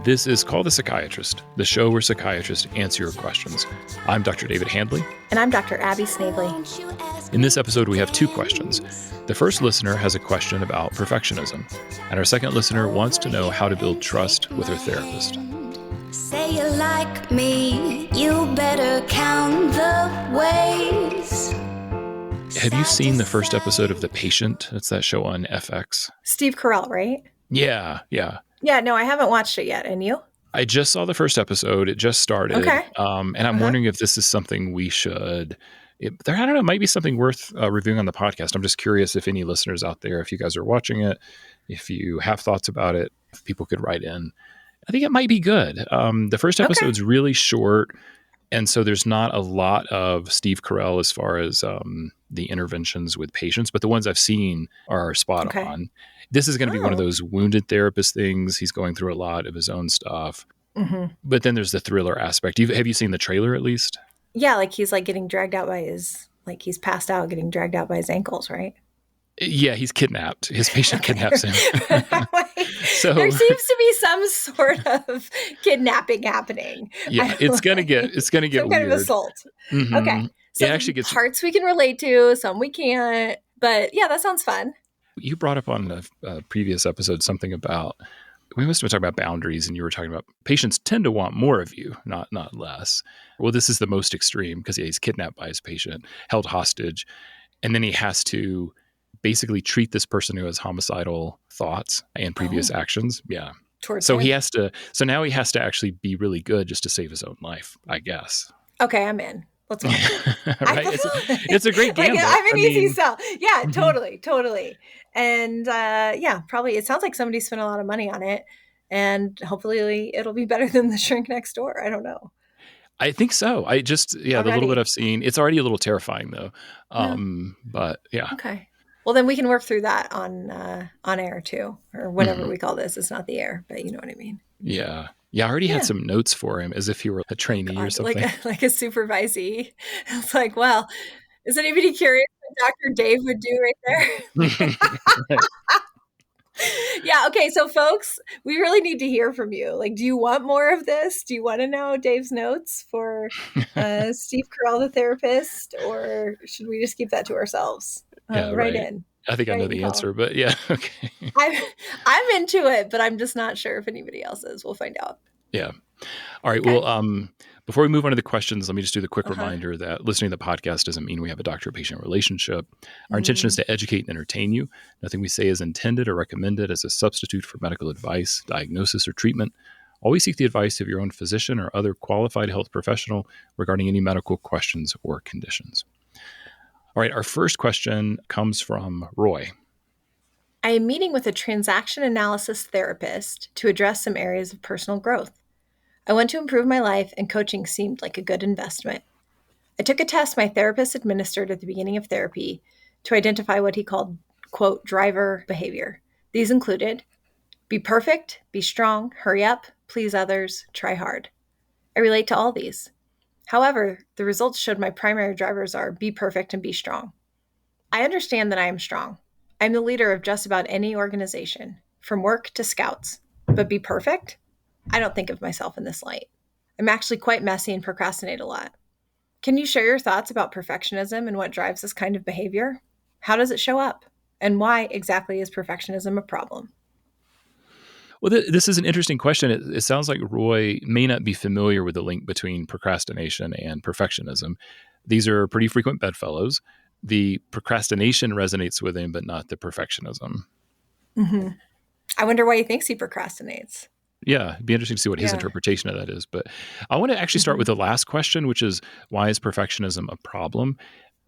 This is Call the Psychiatrist, the show where psychiatrists answer your questions. I'm Dr. David Handley. And I'm Dr. Abby Snavely. In this episode, we have two questions. The first listener has a question about perfectionism, and our second listener wants to know how to build trust with her therapist. Say you like me, you better count the ways. Have you seen the first episode of The Patient? It's that show on FX. Steve Carell, right? Yeah. Yeah, no, I haven't watched it yet. And you? I just saw the first episode. It just started. Okay. And I'm wondering if this is something we should... I don't know, it might be something worth reviewing on the podcast. I'm just curious if any listeners out there, if you guys are watching it, if you have thoughts about it, if people could write in. I think it might be good. The first episode's really short, and so there's not a lot of Steve Carell as far as the interventions with patients, but the ones I've seen are spot on. This is going to be one of those wounded therapist things. He's going through a lot of his own stuff. Mm-hmm. But then there's the thriller aspect. Have you seen the trailer at least? Yeah, like he's like getting dragged out by he's passed out, getting dragged out by his ankles, right? Yeah, he's kidnapped. His patient kidnaps him. So there seems to be some sort of kidnapping happening. Yeah, it's gonna get some weird. Kind of assault. Mm-hmm. Okay, so it actually gets parts we can relate to, some we can't. But yeah, that sounds fun. You brought up on a previous episode something about, we must have been talking about boundaries, and you were talking about patients tend to want more of you, not less. Well, this is the most extreme because he's kidnapped by his patient, held hostage, and then he has to basically treat this person who has homicidal thoughts and previous actions. Yeah. So now he has to actually be really good just to save his own life, I guess. Okay, I'm in. Let's go. Right? It's a great gamble. I'm an easy sell. Yeah, totally. And probably it sounds like somebody spent a lot of money on it, and hopefully it'll be better than The Shrink Next Door. I don't know. I think so. The little bit I've seen, it's already a little terrifying though. But yeah. Okay. Well, then we can work through that on air too, or whatever we call this. It's not the air, but you know what I mean. Yeah. Yeah, I already had some notes for him as if he were a trainee or something. Like a supervisee. It's like, well, is anybody curious what Dr. Dave would do right there? Right. Yeah, okay, so folks, we really need to hear from you. Like, do you want more of this? Do you want to know Dave's notes for Steve Carell, the therapist? Or should we just keep that to ourselves? Write in. I think I know the answer, but yeah, okay. I'm into it, but I'm just not sure if anybody else is. We'll find out. Yeah. All right. Okay. Well, before we move on to the questions, let me just do the quick reminder that listening to the podcast doesn't mean we have a doctor-patient relationship. Our intention is to educate and entertain you. Nothing we say is intended or recommended as a substitute for medical advice, diagnosis, or treatment. Always seek the advice of your own physician or other qualified health professional regarding any medical questions or conditions. All right, our first question comes from Roy. I am meeting with a transaction analysis therapist to address some areas of personal growth. I want to improve my life, and coaching seemed like a good investment. I took a test my therapist administered at the beginning of therapy to identify what he called, quote, driver behavior. These included, be perfect, be strong, hurry up, please others, try hard. I relate to all these. However, the results showed my primary drivers are be perfect and be strong. I understand that I am strong. I'm the leader of just about any organization, from work to scouts. But be perfect? I don't think of myself in this light. I'm actually quite messy and procrastinate a lot. Can you share your thoughts about perfectionism and what drives this kind of behavior? How does it show up? And why exactly is perfectionism a problem? Well, this is an interesting question. It sounds like Roy may not be familiar with the link between procrastination and perfectionism. These are pretty frequent bedfellows. The procrastination resonates with him, but not the perfectionism. Mm-hmm. I wonder why he thinks he procrastinates. Yeah, it'd be interesting to see what his interpretation of that is. But I want to actually start with the last question, which is, why is perfectionism a problem?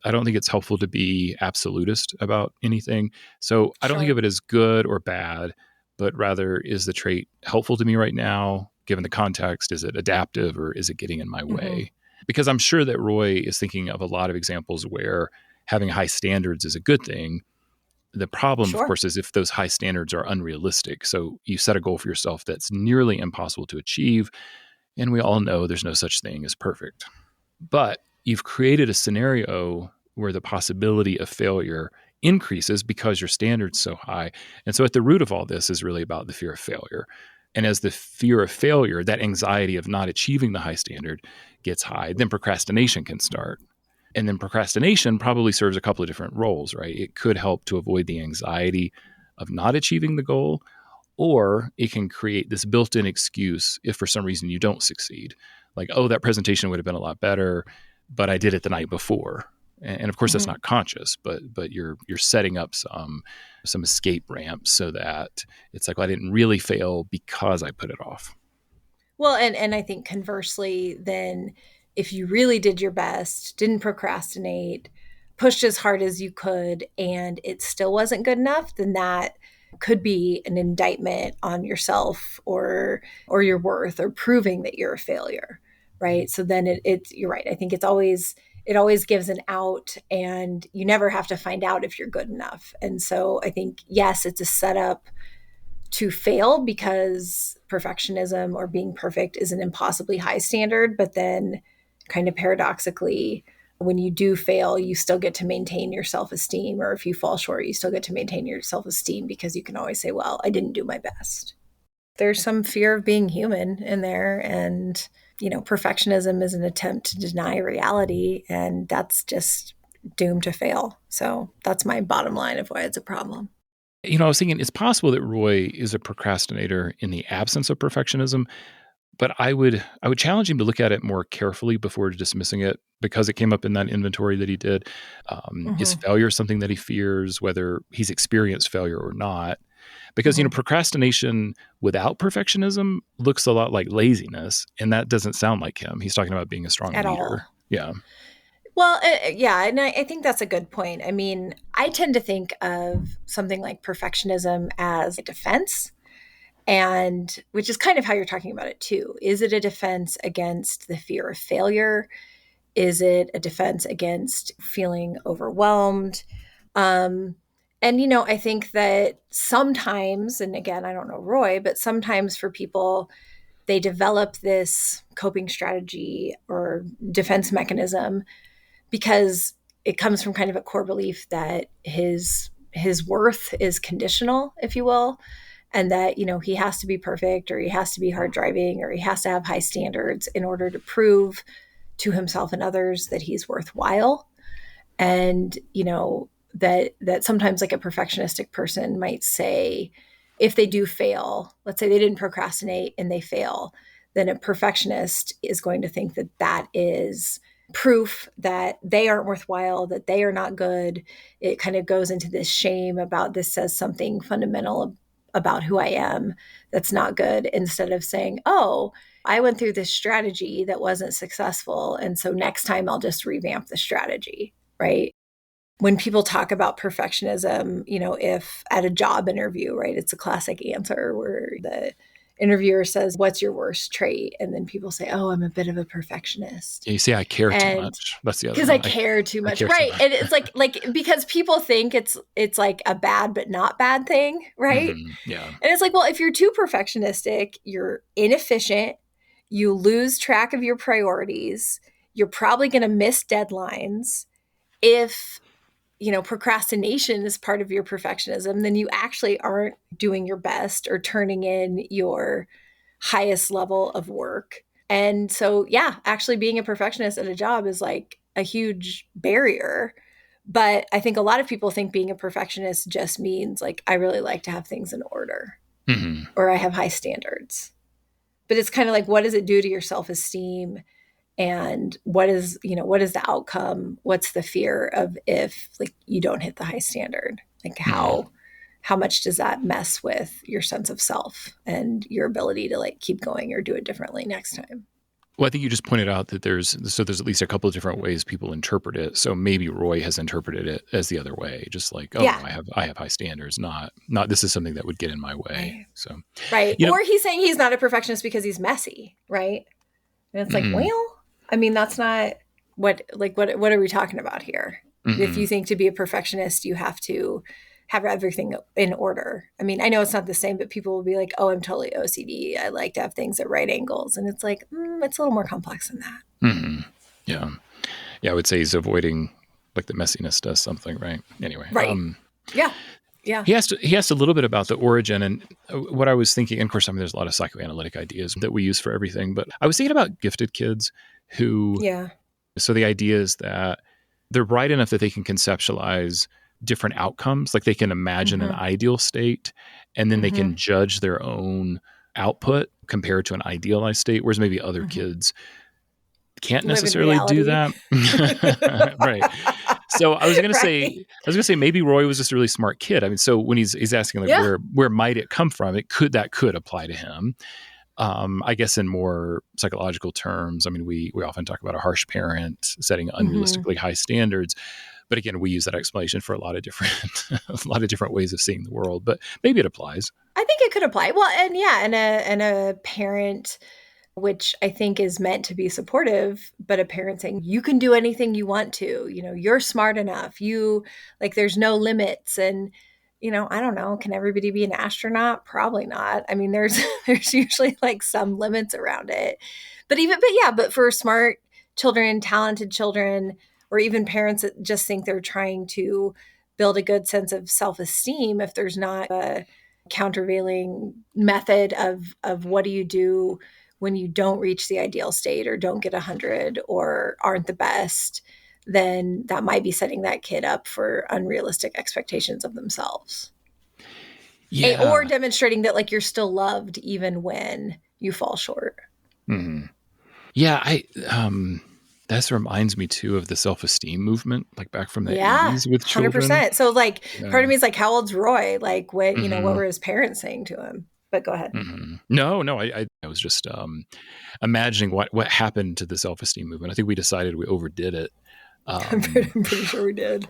I don't think it's helpful to be absolutist about anything. So I don't think of it as good or bad, but rather, is the trait helpful to me right now? Given the context, is it adaptive or is it getting in my way? Because I'm sure that Roy is thinking of a lot of examples where having high standards is a good thing. The problem, of course, is if those high standards are unrealistic. So you set a goal for yourself that's nearly impossible to achieve. And we all know there's no such thing as perfect. But you've created a scenario where the possibility of failure increases because your standard's so high. And so at the root of all this is really about the fear of failure. And as the fear of failure, that anxiety of not achieving the high standard gets high, then procrastination can start. And then procrastination probably serves a couple of different roles, right? It could help to avoid the anxiety of not achieving the goal, or it can create this built-in excuse if for some reason you don't succeed. Like, oh, that presentation would have been a lot better, but I did it the night before. And of course, that's Mm-hmm. not conscious, but you're setting up some escape ramps so that it's like, well, I didn't really fail because I put it off. Well, and I think conversely, then if you really did your best, didn't procrastinate, pushed as hard as you could, and it still wasn't good enough, then that could be an indictment on yourself or your worth or proving that you're a failure, right? So then it's you're right. I think it always gives an out, and you never have to find out if you're good enough. And so I think yes, it's a setup to fail because perfectionism or being perfect is an impossibly high standard. But then, kind of paradoxically, when you do fail, you still get to maintain your self esteem. Or if you fall short, you still get to maintain your self esteem because you can always say, well, I didn't do my best. There's some fear of being human in there. And, perfectionism is an attempt to deny reality. And that's just doomed to fail. So that's my bottom line of why it's a problem. I was thinking it's possible that Roy is a procrastinator in the absence of perfectionism, but I would challenge him to look at it more carefully before dismissing it because it came up in that inventory that he did. Is Mm-hmm. failure something that he fears, whether he's experienced failure or not? Because Mm-hmm. procrastination without perfectionism looks a lot like laziness, and that doesn't sound like him. He's talking about being a strong At leader. all. Yeah. Well, yeah, and I think that's a good point. I mean, I tend to think of something like perfectionism as a defense, and which is kind of how you're talking about it too. Is it a defense against the fear of failure? Is it a defense against feeling overwhelmed? Um, and I think that sometimes, and again, I don't know Roy, but sometimes for people, they develop this coping strategy or defense mechanism because it comes from kind of a core belief that his worth is conditional, if you will, and that he has to be perfect or he has to be hard driving or he has to have high standards in order to prove to himself and others that he's worthwhile. And that sometimes like a perfectionistic person might say, if they do fail, let's say they didn't procrastinate and they fail, then a perfectionist is going to think that that is proof that they aren't worthwhile, that they are not good. It kind of goes into this shame about this says something fundamental about who I am that's not good, instead of saying, oh, I went through this strategy that wasn't successful. And so next time I'll just revamp the strategy, right? When people talk about perfectionism, if at a job interview, right, it's a classic answer where the interviewer says, what's your worst trait? And then people say, oh, I'm a bit of a perfectionist. Yeah, you say I care too And much. That's the other because I one. care too I much, care too right? much. And it's like because people think it's like a bad but not bad thing, right? Yeah. And it's like, well, if you're too perfectionistic, you're inefficient, you lose track of your priorities, you're probably going to miss deadlines. If procrastination is part of your perfectionism, then you actually aren't doing your best or turning in your highest level of work. And so, yeah, actually being a perfectionist at a job is like a huge barrier. But I think a lot of people think being a perfectionist just means like, I really like to have things in order hmm or I have high standards. But it's kind of like, what does it do to your self esteem? And what is the outcome? What's the fear of if like you don't hit the high standard? Like hmm how much does that mess with your sense of self and your ability to like keep going or do it differently next time? Well, I think you just pointed out that there's at least a couple of different ways people interpret it. So maybe Roy has interpreted it as the other way, just like, oh no, Yeah. I have high standards, not this is something that would get in my way. Right. So Right. you know, Or he's saying he's not a perfectionist because he's messy, right? And it's like, mm, well, I mean, that's not what are we talking about here? If hmm you think to be a perfectionist, you have to have everything in order. I mean, I know it's not the same, but people will be like, "Oh, I'm totally OCD. I like to have things at right angles," and it's like, it's a little more complex than that. hmm yeah, yeah, I would say he's avoiding like the messiness does something, right? Anyway, Right? Yeah. Yeah. He asked a little bit about the origin and what I was thinking. And of course, I mean, there's a lot of psychoanalytic ideas that we use for everything, but I was thinking about gifted kids who, Yeah. so the idea is that they're bright enough that they can conceptualize different outcomes. Like they can imagine an Mm-hmm. ideal state and then they Mm-hmm. can judge their own output compared to an idealized state, whereas maybe other Mm-hmm. kids can't Live in necessarily do reality. that. Right. So I was going to Right. say maybe Roy was just a really smart kid. I mean, so when he's asking like Yeah. where might it come from, that could apply to him. I guess in more psychological terms, I mean, we often talk about a harsh parent setting Mm-hmm. unrealistically high standards, but again, we use that explanation for a lot of different a lot of different ways of seeing the world. But maybe it applies. I think it could apply. Well, and yeah, and a parent, which I think is meant to be supportive, but a parent saying, you can do anything you want to, you're smart enough. There's no limits. And, I don't know, can everybody be an astronaut? Probably not. I mean, there's there's usually like some limits around it. But for smart children, talented children, or even parents that just think they're trying to build a good sense of self-esteem, if there's not a countervailing method of what do you do when you don't reach the ideal state or don't get 100 or aren't the best, then that might be setting that kid up for unrealistic expectations of themselves. Or Yeah. demonstrating that like you're still loved even when you fall short. Mm-hmm. Yeah. That reminds me too of the self-esteem movement, like back from the Yeah, 80s with children. 100%. So like Yeah. part of me is like, how old's Roy? Like what Mm-hmm. were his parents saying to him? But go ahead. Mm-hmm. No, I was just imagining what happened to the self-esteem movement. I think we decided we overdid it. I'm Um, pretty sure we did.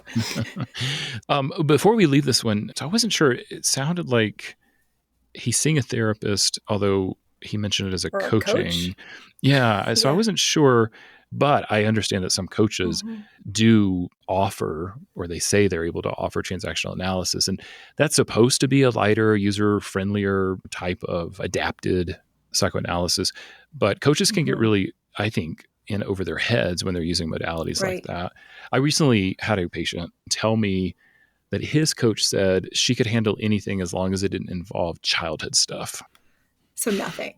before we leave this one, so I wasn't sure. It sounded like he's seeing a therapist, although he mentioned it as a Or a coach. coaching. Yeah, so I Yeah. wasn't sure, but I understand that some coaches Mm-hmm. do offer, or they say they're able to offer transactional analysis, and that's supposed to be a lighter, user-friendlier type of adapted psychoanalysis. But coaches can get Mm-hmm. really, I think, in over their heads when they're using modalities like Right. that. I recently had a patient tell me that his coach said she could handle anything as long as it didn't involve childhood stuff. So nothing.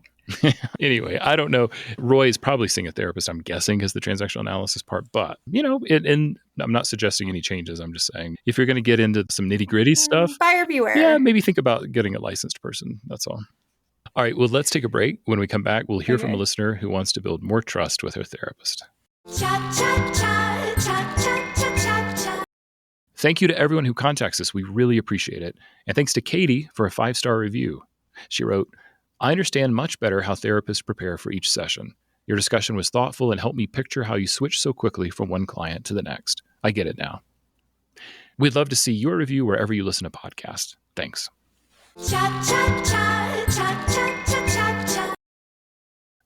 Anyway, I don't know. Roy's probably seeing a therapist, I'm guessing, is the transactional analysis part. But, and I'm not suggesting any changes. I'm just saying if you're going to get into some nitty gritty stuff, Buyer yeah, beware. maybe think about getting a licensed person. That's all. All right. Well, let's take a break. When we come back, we'll hear from a Okay. listener who wants to build more trust with her therapist. Cha cha cha cha cha cha cha cha. Thank you to everyone who contacts us. We really appreciate it. And thanks to Katie for a 5-star review. She wrote, I understand much better how therapists prepare for each session. Your discussion was thoughtful and helped me picture how you switch so quickly from one client to the next. I get it now. We'd love to see your review wherever you listen to podcasts. Thanks. Cha cha cha cha cha cha cha cha.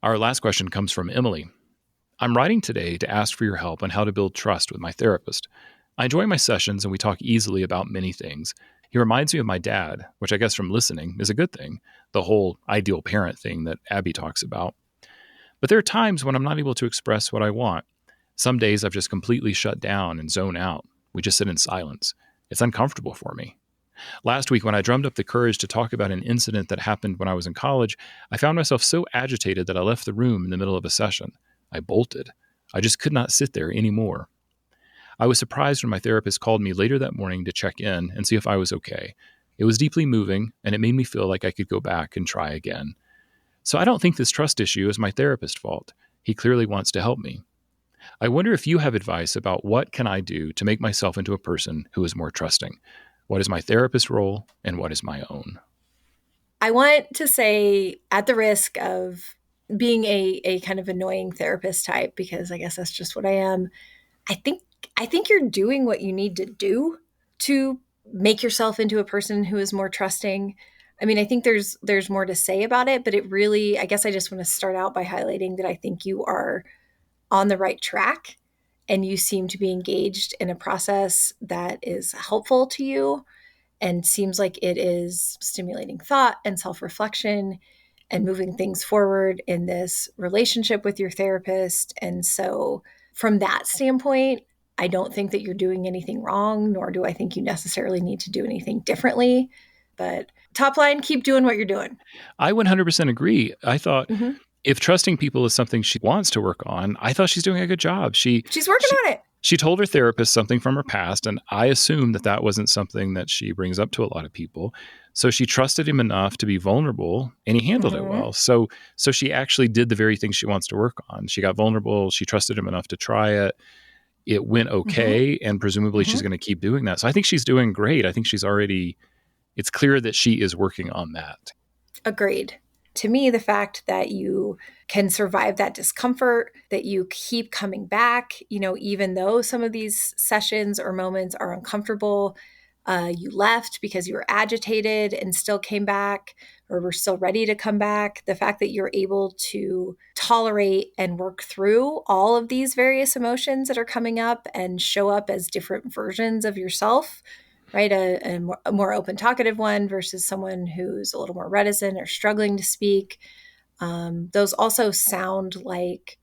Our last question comes from Emily. I'm writing today to ask for your help on how to build trust with my therapist. I enjoy my sessions and we talk easily about many things. He reminds me of my dad, which I guess from listening is a good thing, the whole ideal parent thing that Abby talks about. But there are times when I'm not able to express what I want. Some days I've just completely shut down and zone out. We just sit in silence. It's uncomfortable for me. Last week, when I drummed up the courage to talk about an incident that happened when I was in college, I found myself so agitated that I left the room in the middle of a session. I bolted. I just could not sit there anymore. I was surprised when my therapist called me later that morning to check in and see if I was okay. It was deeply moving, and it made me feel like I could go back and try again. So I don't think this trust issue is my therapist's fault. He clearly wants to help me. I wonder if you have advice about what can I do to make myself into a person who is more trusting. What is my therapist's role, and what is my own? I want to say, at the risk of being a kind of annoying therapist type, because I guess that's just what I am, I think I think you're doing what you need to do to make yourself into a person who is more trusting. I mean, I think there's more to say about it, but it really, I guess I just want to start out by highlighting that I think you are on the right track and you seem to be engaged in a process that is helpful to you and seems like it is stimulating thought and self-reflection and moving things forward in this relationship with your therapist. And so from that standpoint, I don't think that you're doing anything wrong, nor do I think you necessarily need to do anything differently. But top line, keep doing what you're doing. I 100% agree. I thought Mm-hmm. if trusting people is something she wants to work on, I thought she's doing a good job. She's working She on it. she told her therapist something from her past, and I assumed that that wasn't something that she brings up to a lot of people. So she trusted him enough to be vulnerable, and he handled it Mm-hmm. well. So she actually did the very thing she wants to work on. She got vulnerable. She trusted him enough to try it. It went Mm-hmm. okay, and presumably Mm-hmm. she's going to keep doing that. So I think she's doing great. I think she's already. It's clear that she is working on that. Agreed. To me, the fact that you can survive that discomfort, that you keep coming back, even though some of these sessions or moments are uncomfortable, you left because you were agitated and still came back or were still ready to come back. The fact that you're able to tolerate and work through all of these various emotions that are coming up and show up as different versions of yourself, right? A more open talkative one versus someone who's a little more reticent or struggling to speak. Those also sound like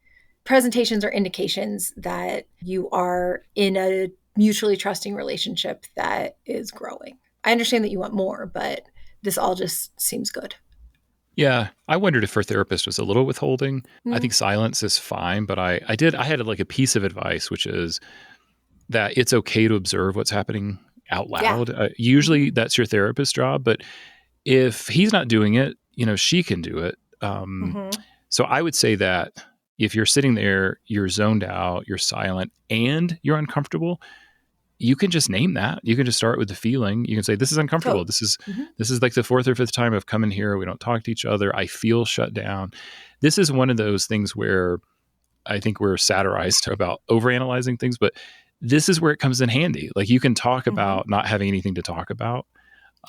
presentations or indications that you are in a mutually trusting relationship that is growing. I understand that you want more, but this all just seems good. Yeah, I wondered if her therapist was a little withholding. I think Mm, silence is fine, but I had like a piece of advice, which is that it's okay to observe what's happening out yeah. loud. Usually Mm-hmm. that's your therapist's job, but if he's not doing it, she can do it. Mm-hmm. So I would say that if you're sitting there, you're zoned out, you're silent, and you're uncomfortable, you can just name that. You can just start with the feeling. You can say, "This is uncomfortable. Tote. This is Mm-hmm. this is like the fourth or fifth time I've come in here. We don't talk to each other. I feel shut down." This is one of those things where I think we're satirized about overanalyzing things, but this is where it comes in handy. Like you can talk Mm-hmm. about not having anything to talk about.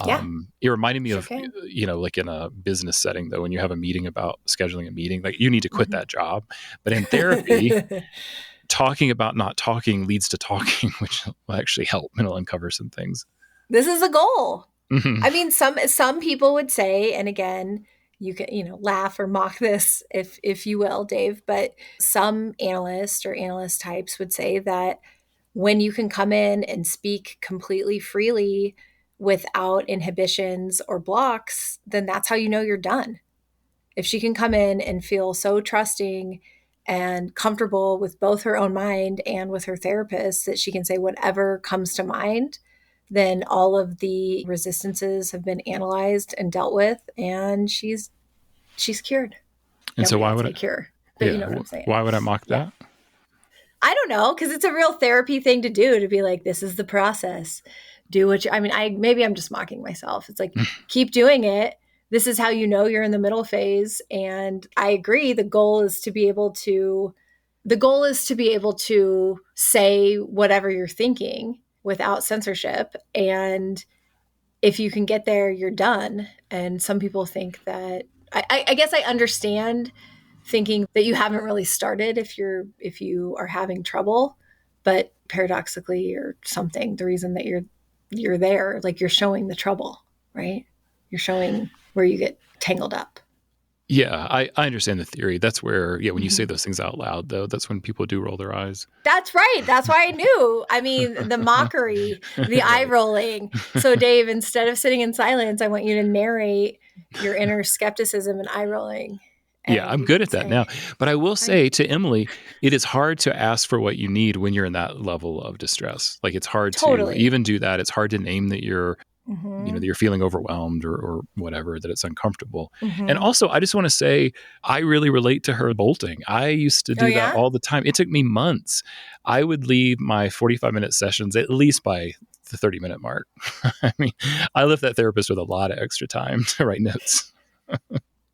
Yeah, It reminded me sure of, can. like in a business setting, though, when you have a meeting about scheduling a meeting, like you need to quit Mm-hmm. that job. But in therapy, talking about not talking leads to talking, which will actually help and it'll uncover some things. This is a goal. Mhm. I mean, some people would say, and again, you can laugh or mock this if you will, Dave, but some analysts or analyst types would say that when you can come in and speak completely freely without inhibitions or blocks, then that's how you know you're done. If she can come in and feel so trusting and comfortable with both her own mind and with her therapist that she can say whatever comes to mind, then all of the resistances have been analyzed and dealt with, and she's cured. And so Nobody why would would say I, cure, but you yeah, know what I'm saying. why would I mock Yeah. that? I don't know, because it's a real therapy thing to do, to be like, this is the process. Do what you, I mean, maybe I'm just mocking myself. It's like, keep doing it. This is how you know you're in the middle phase. And I agree. The goal is to be able to say whatever you're thinking without censorship. And if you can get there, you're done. And some people think that, I guess I understand thinking that you haven't really started if you are having trouble, but paradoxically or something, the reason that you're there, like you're showing the trouble, right? You're showing where you get tangled up. Yeah, I understand the theory. That's where, yeah, when you say Mhm. those things out loud, though, that's when people do roll their eyes. That's right. That's why I knew. I mean, the mockery, the eye Right. rolling. So, Dave, instead of sitting in silence, I want you to narrate your inner skepticism and eye rolling. Yeah, And I'm you good can at that now. say, But I will right. say to Emily, it is hard to ask for what you need when you're in that level of distress. Like it's hard to Totally. even do that. It's hard to name that Mm-hmm. that you're feeling overwhelmed or whatever, that it's uncomfortable. And Mm-hmm. also, I just want to say, I really relate to her bolting. I used to Oh, do that yeah? all the time. It took me months. I would leave my 45-minute sessions at least by the 30-minute mark. I mean, I left that therapist with a lot of extra time to write notes.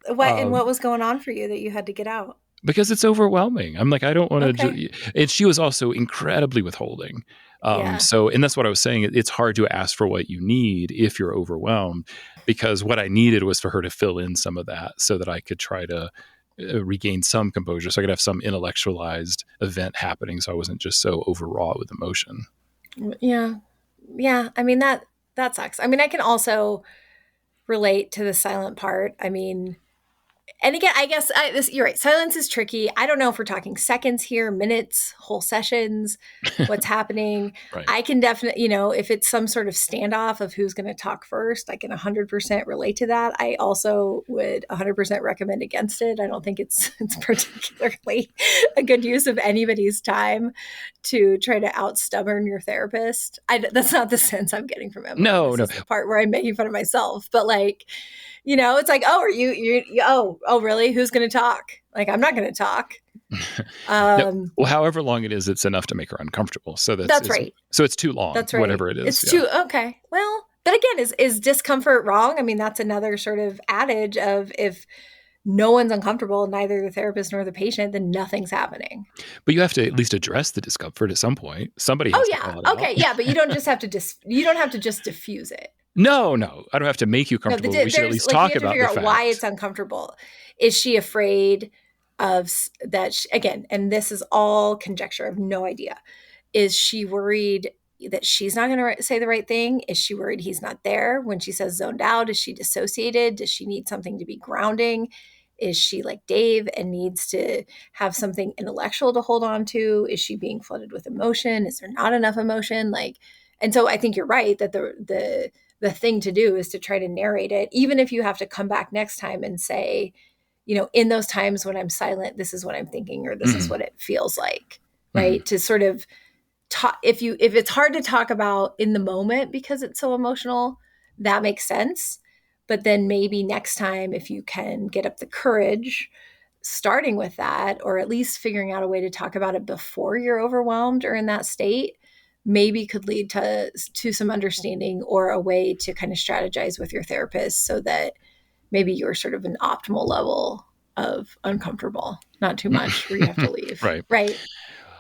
What Um, was going on for you that you had to get out? because it's overwhelming. I'm like, I don't want Okay. to. And she was also incredibly withholding. Yeah. And that's what I was saying. It's hard to ask for what you need if you're overwhelmed, because what I needed was for her to fill in some of that so that I could try to regain some composure, so I could have some intellectualized event happening, so I wasn't just so overwrought with emotion. Yeah. Yeah. I mean, that sucks. I mean, I can also relate to the silent part. I mean, And again, I guess you're right. Silence is tricky. I don't know if we're talking seconds here, minutes, whole sessions, what's happening. Right. I can definitely, if it's some sort of standoff of who's going to talk first, I can 100% relate to that. I also would 100% recommend against it. I don't think it's particularly a good use of anybody's time to try to out stubborn your therapist. That's not the sense I'm getting from Emily. No, This no. is the part where I'm making fun of myself. But like, it's like, oh, are oh, really? Who's going to talk? Like, I'm not going to talk. No. Well, however long it is, it's enough to make her uncomfortable. So That's right. So it's too long, That's right. whatever it is. It's too, okay. Well, but again, is discomfort wrong? I mean, that's another sort of adage of if no one's uncomfortable, neither the therapist nor the patient, then nothing's happening. But you have to at least address the discomfort at some point. Somebody Oh has to yeah. call it Okay. out. Yeah. But you don't just have to you don't have to just diffuse it. No, I don't have to make you No, comfortable. We should at least like, talk you have to about figure the out fact. why it's uncomfortable. Is she afraid of that? Again, and this is all conjecture. I have no idea. Is she worried that she's not going to say the right thing? Is she worried he's not there when she says zoned out? Is she dissociated? Does she need something to be grounding? Is she like Dave and needs to have something intellectual to hold on to? Is she being flooded with emotion? Is there not enough emotion? Like, and so I think you're right that the thing to do is to try to narrate it, even if you have to come back next time and say, in those times when I'm silent, this is what I'm thinking, or this is what it feels like, right? To sort of talk, if it's hard to talk about in the moment because it's so emotional, that makes sense. But then maybe next time, if you can get up the courage, starting with that, or at least figuring out a way to talk about it before you're overwhelmed or in that state, maybe could lead to some understanding or a way to kind of strategize with your therapist so that maybe you're sort of an optimal level of uncomfortable, not too much where you have to leave. Right. Right.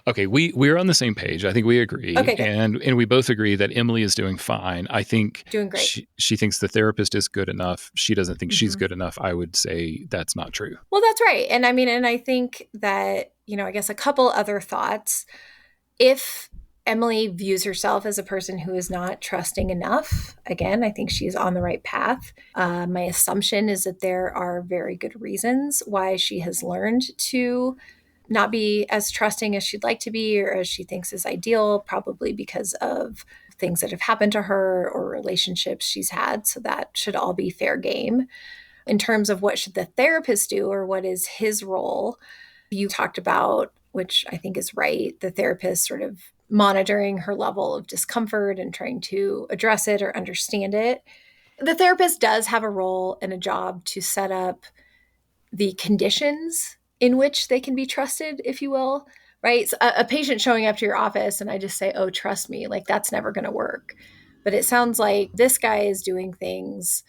Okay, we're on the same page. I think we agree. Okay, good. And we both agree that Emily is doing fine. I think Doing great. She thinks the therapist is good enough. She doesn't think she's good enough. I would say that's not true. Well, that's right. And I mean, and I think that, I guess a couple other thoughts. If Emily views herself as a person who is not trusting enough, again, I think she's on the right path. My assumption is that there are very good reasons why she has learned to not be as trusting as she'd like to be or as she thinks is ideal, probably because of things that have happened to her or relationships she's had. So that should all be fair game. In terms of what should the therapist do or what is his role, you talked about, which I think is right, the therapist sort of monitoring her level of discomfort and trying to address it or understand it. The therapist does have a role and a job to set up the conditions in which they can be trusted, if you will, right? So a patient showing up to your office and I just say, oh, trust me, like that's never going to work. But it sounds like this guy is doing things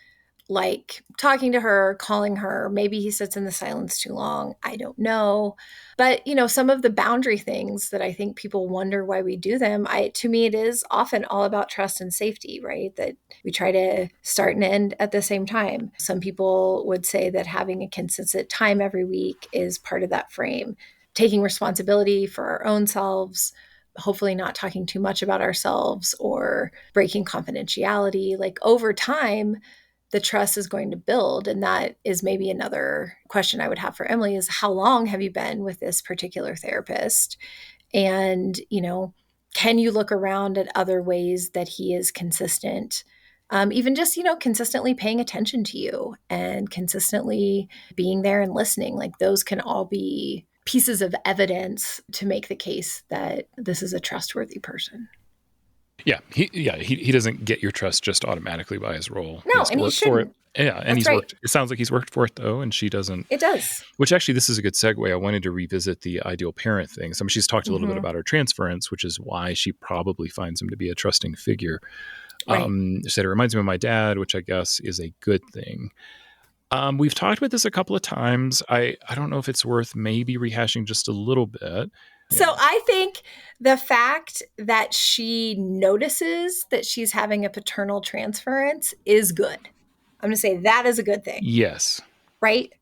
like talking to her, calling her. Maybe he sits in the silence too long. I don't know. But, some of the boundary things that I think people wonder why we do them, to me, it is often all about trust and safety, right? That we try to start and end at the same time. Some people would say that having a consistent time every week is part of that frame, taking responsibility for our own selves, hopefully not talking too much about ourselves or breaking confidentiality. Like over time, the trust is going to build. And that is maybe another question I would have for Emily is how long have you been with this particular therapist? And, can you look around at other ways that he is consistent? Even just, consistently paying attention to you and consistently being there and listening. Like those can all be pieces of evidence to make the case that this is a trustworthy person. Yeah, he doesn't get your trust just automatically by his role. He No, has to and he work for it. shouldn't. Yeah, and That's he's right. worked. It sounds like he's worked for it though, and she doesn't. It does. Which actually, this is a good segue. I wanted to revisit the ideal parent thing. So she's talked a little bit about her transference, which is why she probably finds him to be a trusting figure. Right. She said it reminds me of my dad, which I guess is a good thing. We've talked about this a couple of times. I don't know if it's worth maybe rehashing just a little bit. So I think the fact that she notices that she's having a paternal transference is good. I'm going to say that is a good thing. Yes. Right?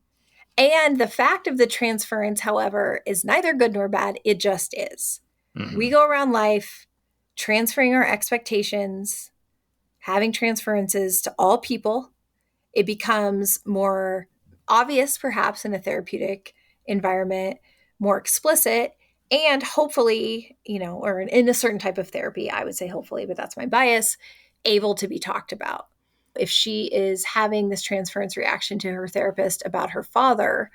And the fact of the transference, however, is neither good nor bad. It just is. Mm-hmm. We go around life transferring our expectations, having transferences to all people. It becomes more obvious perhaps in a therapeutic environment, more explicit, and hopefully, or in a certain type of therapy, I would say hopefully, but that's my bias, able to be talked about. If she is having this transference reaction to her therapist about her father,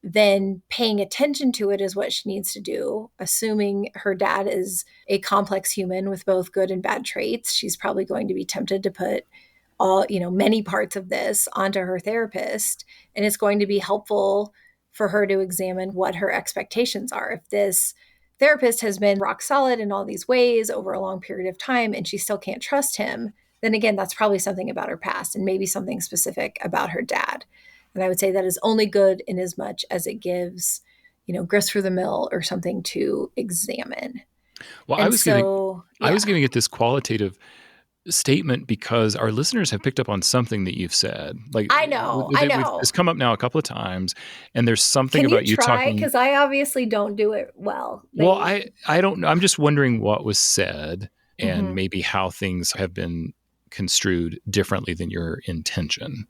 then paying attention to it is what she needs to do. Assuming her dad is a complex human with both good and bad traits, she's probably going to be tempted to put many parts of this onto her therapist. And it's going to be helpful for her to examine what her expectations are. If this therapist has been rock solid in all these ways over a long period of time and she still can't trust him, then again, that's probably something about her past and maybe something specific about her dad. And I would say that is only good in as much as it gives, grist for the mill or something to examine. Well, And I was giving it this qualitative statement because our listeners have picked up on something that you've said. Like I know. It's come up now a couple of times, and there's something Can you about you try? talking. Because I obviously don't do it well. Well, I don't know. I'm just wondering what was said and Mhm. maybe how things have been construed differently than your intention.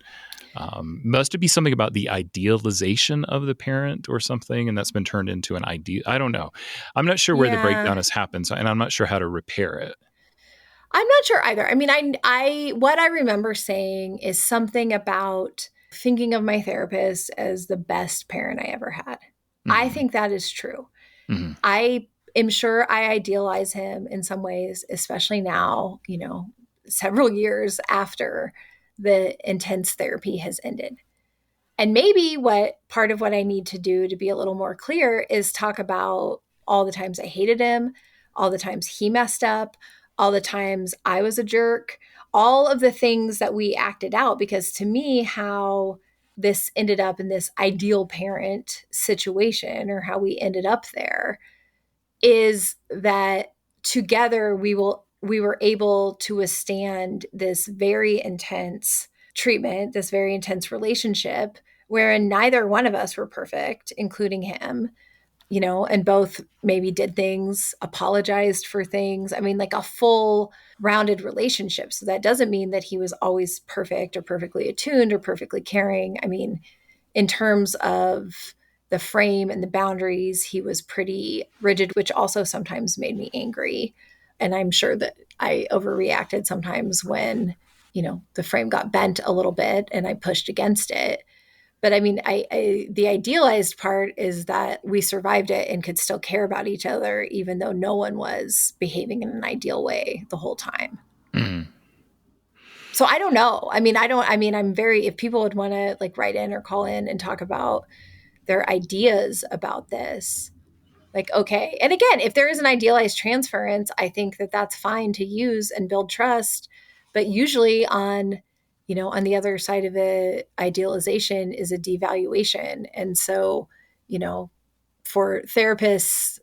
Must it be something about the idealization of the parent or something, and that's been turned into an idea? I don't know. I'm not sure where the breakdown has happened, and I'm not sure how to repair it. I'm not sure either. I mean, I what I remember saying is something about thinking of my therapist as the best parent I ever had. I think that is true. Mm-hmm. I am sure I idealize him in some ways, especially now, several years after the intense therapy has ended. And maybe part of what I need to do to be a little more clear is talk about all the times I hated him, all the times he messed up, all the times I was a jerk, all of the things that we acted out. Because to me, how this ended up in this ideal parent situation or how we ended up there is that together we were able to withstand this very intense treatment, this very intense relationship wherein neither one of us were perfect, including him, and both maybe did things, apologized for things. I mean, like a full rounded relationship. So that doesn't mean that he was always perfect or perfectly attuned or perfectly caring. I mean, in terms of the frame and the boundaries, he was pretty rigid, which also sometimes made me angry. And I'm sure that I overreacted sometimes when, the frame got bent a little bit and I pushed against it. But I mean, the idealized part is that we survived it and could still care about each other, even though no one was behaving in an ideal way the whole time. Mm-hmm. So I don't know. If people would want to like write in or call in and talk about their ideas about this, like, okay. And again, if there is an idealized transference, I think that that's fine to use and build trust. But usually on the other side of it, idealization is a devaluation. And so, for therapists,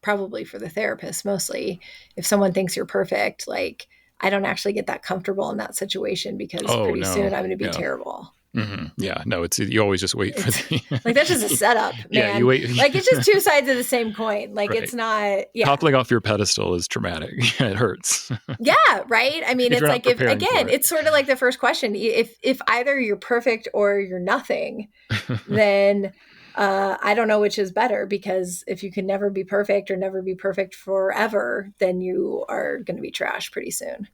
probably for the therapist mostly, if someone thinks you're perfect, like I don't actually get that comfortable in that situation because Oh pretty soon no! I'm going to be Yeah. terrible. Mm-hmm. Yeah, no, you always just wait for the like that's just a setup, man. Yeah, you wait. Like it's just two sides of the same coin. Like Right. It's not. Yeah, toppling off your pedestal is traumatic. It hurts. yeah, right. I mean, if it's you're not like if preparing for again, it. it's sort of like the first question. If either you're perfect or you're nothing, then I don't know which is better, because if you can never be perfect or never be perfect forever, then you are going to be trash pretty soon.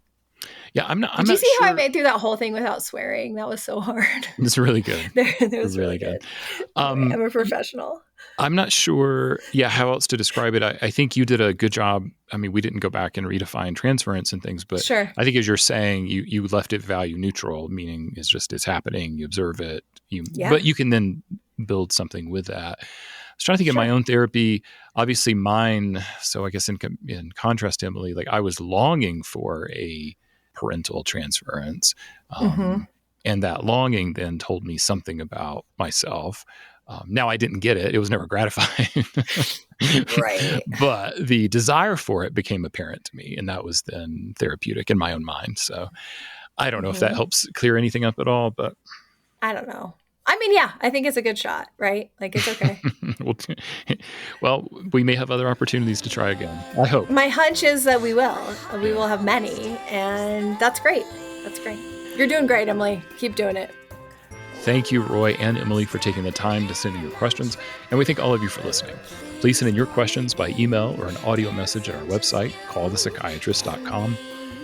Yeah, I'm Did you not see sure. how I made through that whole thing without swearing? That was so hard. It's really good. That was really good. Anyway, I'm a professional. I'm not sure, how else to describe it. I think you did a good job. I mean, we didn't go back and redefine transference and things, but sure. I think as you're saying, you left it value neutral, meaning it's happening, you observe it, but you can then build something with that. I was trying to think of my own therapy. Obviously mine, so I guess in contrast to Emily, like I was longing for a parental transference. And that longing then told me something about myself. Now I didn't get it. It was never gratifying. Right. But the desire for it became apparent to me. And that was then therapeutic in my own mind. So I don't know if that helps clear anything up at all, but I don't know. I mean, yeah, I think it's a good shot, right? Like it's okay. Well, we may have other opportunities to try again. I hope. My hunch is that we will. We will have many, and that's great. That's great. You're doing great, Emily. Keep doing it. Thank you, Roy and Emily, for taking the time to send in your questions, and we thank all of you for listening. Please send in your questions by email or an audio message at our website, callthepsychiatrist.com.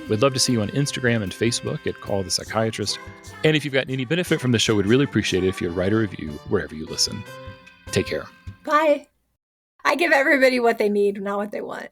We'd love to see you on Instagram and Facebook at Call the Psychiatrist. And if you've gotten any benefit from the show, we'd really appreciate it if you'd write a review wherever you listen. Take care. Bye. I give everybody what they need, not what they want.